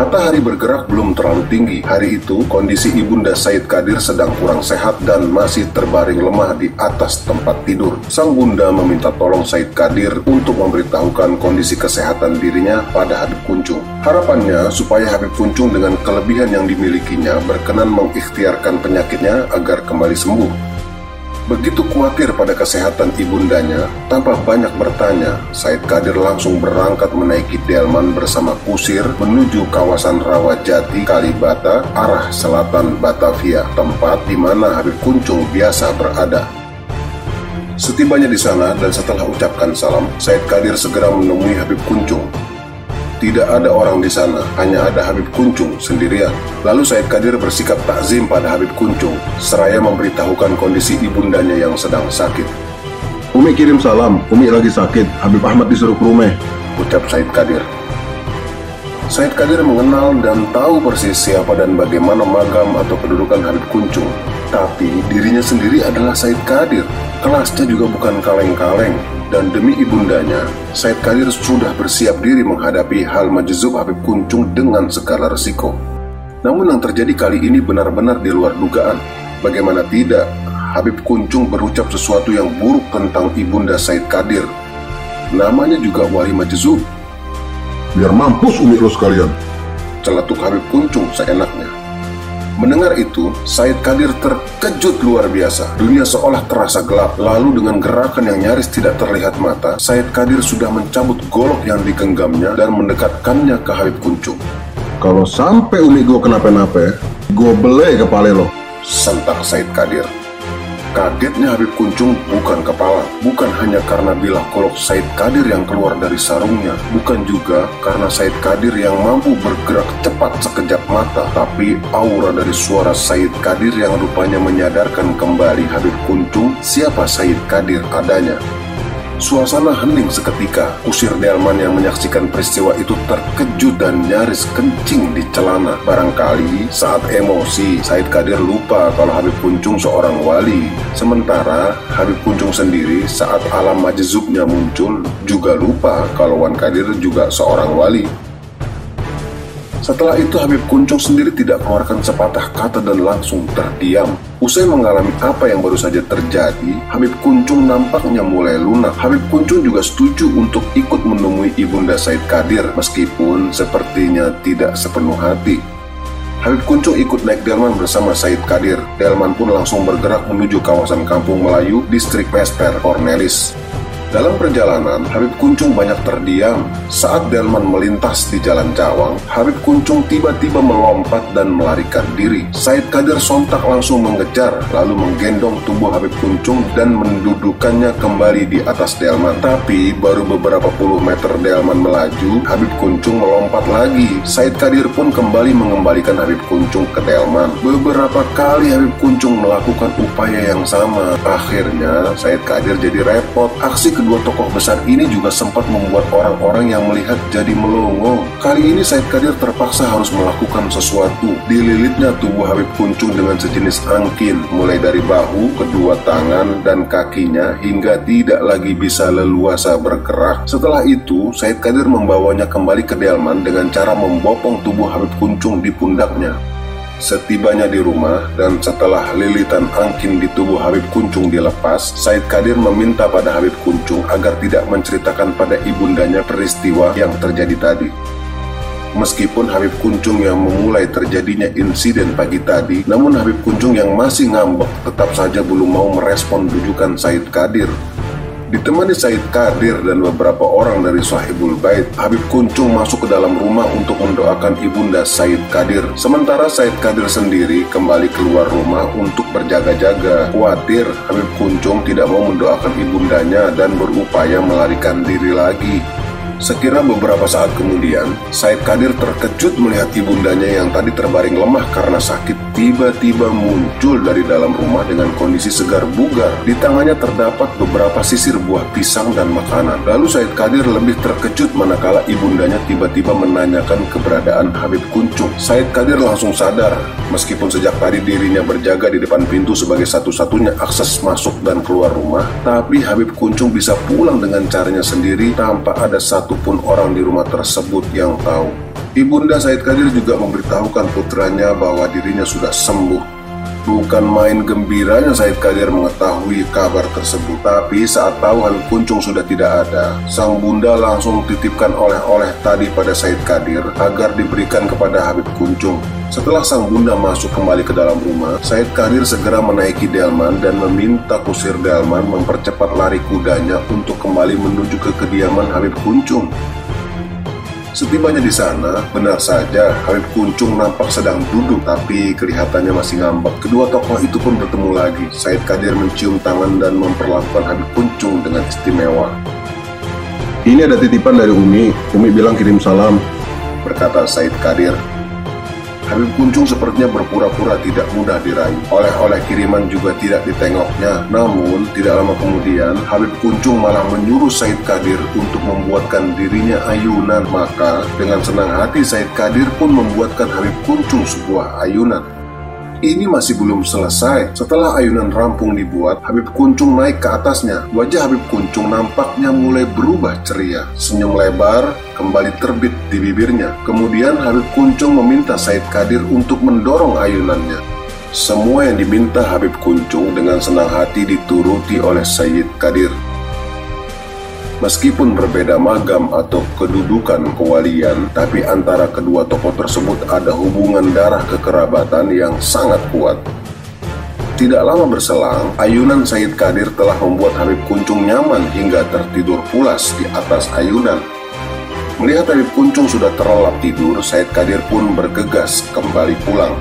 Matahari bergerak belum terlalu tinggi. Hari itu, kondisi Ibunda Said Qadir sedang kurang sehat dan masih terbaring lemah di atas tempat tidur. Sang bunda meminta tolong Said Qadir untuk memberitahukan kondisi kesehatan dirinya pada Habib Kuncung. Harapannya supaya Habib Kuncung dengan kelebihan yang dimilikinya berkenan mengikhtiarkan penyakitnya agar kembali sembuh. Begitu khawatir pada kesehatan ibundanya, tanpa banyak bertanya, Said Qadir langsung berangkat menaiki delman bersama kusir menuju kawasan Rawajati, Kalibata, arah selatan Batavia, tempat di mana Habib Kuncung biasa berada. Setibanya di sana dan setelah ucapkan salam, Said Qadir segera menemui Habib Kuncung. Tidak ada orang di sana, hanya ada Habib Kuncung sendirian. Lalu Said Qadir bersikap takzim pada Habib Kuncung, seraya memberitahukan kondisi ibundanya yang sedang sakit. Umi kirim salam, Umi lagi sakit, Habib Ahmad disuruh ke rumah, ucap Said Qadir. Said Qadir mengenal dan tahu persis siapa dan bagaimana magam atau kedudukan Habib Kuncung. Tapi dirinya sendiri adalah Said Qadir, kelasnya juga bukan kaleng-kaleng. Dan demi ibundanya, Said Qadir sudah bersiap diri menghadapi hal majzub Habib Kuncung dengan segala resiko. Namun yang terjadi kali ini benar-benar di luar dugaan. Bagaimana tidak, Habib Kuncung berucap sesuatu yang buruk tentang ibunda Said Qadir. Namanya juga wali majzub. Biar mampus Umi lo sekalian, celetuk Habib Kuncung seenaknya. Mendengar itu, Said Qadir terkejut luar biasa. Dunia seolah terasa gelap. Lalu dengan gerakan yang nyaris tidak terlihat mata, Said Qadir sudah mencabut golok yang digenggamnya dan mendekatkannya ke Habib Kuncung. Kalau sampai Umi gue kenapa-napa, gue belai kepala lo, sentak Said Qadir. Kagetnya Habib Kuncung bukan kepala, bukan hanya karena bilah golok Said Qadir yang keluar dari sarungnya, bukan juga karena Said Qadir yang mampu bergerak cepat sekejap mata, tapi aura dari suara Said Qadir yang rupanya menyadarkan kembali Habib Kuncung siapa Said Qadir adanya. Suasana hening seketika. Kusir delman yang menyaksikan peristiwa itu terkejut dan nyaris kencing di celana. Barangkali saat emosi, Said Qadir lupa kalau Habib Kuncung seorang wali. Sementara Habib Kuncung sendiri saat alam majzubnya muncul juga lupa kalau Wan Qadir juga seorang wali. Setelah itu Habib Kuncung sendiri tidak mengeluarkan sepatah kata dan langsung terdiam. Usai mengalami apa yang baru saja terjadi, Habib Kuncung nampaknya mulai lunak. Habib Kuncung juga setuju untuk ikut menemui ibunda Said Qadir, meskipun sepertinya tidak sepenuh hati. Habib Kuncung ikut naik delman bersama Said Qadir. Delman pun langsung bergerak menuju kawasan Kampung Melayu, distrik Mester Cornelis. Dalam perjalanan, Habib Kuncung banyak terdiam. Saat delman melintas di Jalan Cawang, Habib Kuncung tiba-tiba melompat dan melarikan diri. Said Qadir sontak langsung mengejar, lalu menggendong tubuh Habib Kuncung dan mendudukannya kembali di atas delman. Tapi baru beberapa puluh meter delman melaju, Habib Kuncung melompat lagi. Said Qadir pun kembali mengembalikan Habib Kuncung ke delman. Beberapa kali Habib Kuncung melakukan upaya yang sama. Akhirnya Said Qadir jadi repot. Aksi kedua tokoh besar ini juga sempat membuat orang-orang yang melihat jadi melongo. Kali ini Said Qadir terpaksa harus melakukan sesuatu. Dililitnya tubuh Habib Kuncung dengan sejenis angkin, mulai dari bahu, kedua tangan, dan kakinya hingga tidak lagi bisa leluasa bergerak. Setelah itu, Said Qadir membawanya kembali ke delman dengan cara membopong tubuh Habib Kuncung di pundaknya. Setibanya di rumah dan setelah lilitan angkin di tubuh Habib Kuncung dilepas, Said Qadir meminta pada Habib Kuncung agar tidak menceritakan pada ibundanya peristiwa yang terjadi tadi. Meskipun Habib Kuncung yang memulai terjadinya insiden pagi tadi, namun Habib Kuncung yang masih ngambek tetap saja belum mau merespon bujukan Said Qadir. Ditemani Said Qadir dan beberapa orang dari Sahibul Bait, Habib Kuncung masuk ke dalam rumah untuk mendoakan ibunda Said Qadir. Sementara Said Qadir sendiri kembali keluar rumah untuk berjaga-jaga. Khawatir Habib Kuncung tidak mau mendoakan ibundanya dan berupaya melarikan diri lagi. Sekira beberapa saat kemudian, Said Qadir terkejut melihat ibundanya yang tadi terbaring lemah karena sakit tiba-tiba muncul dari dalam rumah dengan kondisi segar bugar. Di tangannya terdapat beberapa sisir buah pisang dan makanan. Lalu Said Qadir lebih terkejut manakala ibundanya tiba-tiba menanyakan keberadaan Habib Kuncung. Said Qadir langsung sadar, meskipun sejak tadi dirinya berjaga di depan pintu sebagai satu-satunya akses masuk dan keluar rumah, tapi Habib Kuncung bisa pulang dengan caranya sendiri tanpa ada satupun orang di rumah tersebut yang tahu. Ibunda Said Qadir juga memberitahukan putranya bahwa dirinya sudah sembuh. Bukan main gembiranya Said Qadir mengetahui kabar tersebut, tapi saat tahu Habib Kuncung sudah tidak ada, sang bunda langsung titipkan oleh-oleh tadi pada Said Qadir agar diberikan kepada Habib Kuncung. Setelah sang bunda masuk kembali ke dalam rumah, Said Qadir segera menaiki delman dan meminta kusir delman mempercepat lari kudanya untuk kembali menuju ke kediaman Habib Kuncung. Setibanya di sana, benar saja Habib Kuncung nampak sedang duduk, tapi kelihatannya masih ngambek. Kedua tokoh itu pun bertemu lagi. Said Qadir mencium tangan dan memperlakukan Habib Kuncung dengan istimewa. Ini ada titipan dari Umi. Umi bilang kirim salam, berkata Said Qadir. Habib Kuncung sepertinya berpura-pura tidak mudah dirayu. Oleh-oleh kiriman juga tidak ditengoknya. Namun, tidak lama kemudian, Habib Kuncung malah menyuruh Said Qadir untuk membuatkan dirinya ayunan. Maka, dengan senang hati Said Qadir pun membuatkan Habib Kuncung sebuah ayunan. Ini masih belum selesai. Setelah ayunan rampung dibuat, Habib Kuncung naik ke atasnya. Wajah Habib Kuncung nampaknya mulai berubah ceria. Senyum lebar kembali terbit di bibirnya. Kemudian Habib Kuncung meminta Said Qadir untuk mendorong ayunannya. Semua yang diminta Habib Kuncung dengan senang hati dituruti oleh Said Qadir. Meskipun berbeda magam atau kedudukan kewalian, tapi antara kedua tokoh tersebut ada hubungan darah kekerabatan yang sangat kuat. Tidak lama berselang, ayunan Said Qadir telah membuat Habib Kuncung nyaman hingga tertidur pulas di atas ayunan. Melihat Habib Kuncung sudah terlelap tidur, Said Qadir pun bergegas kembali pulang.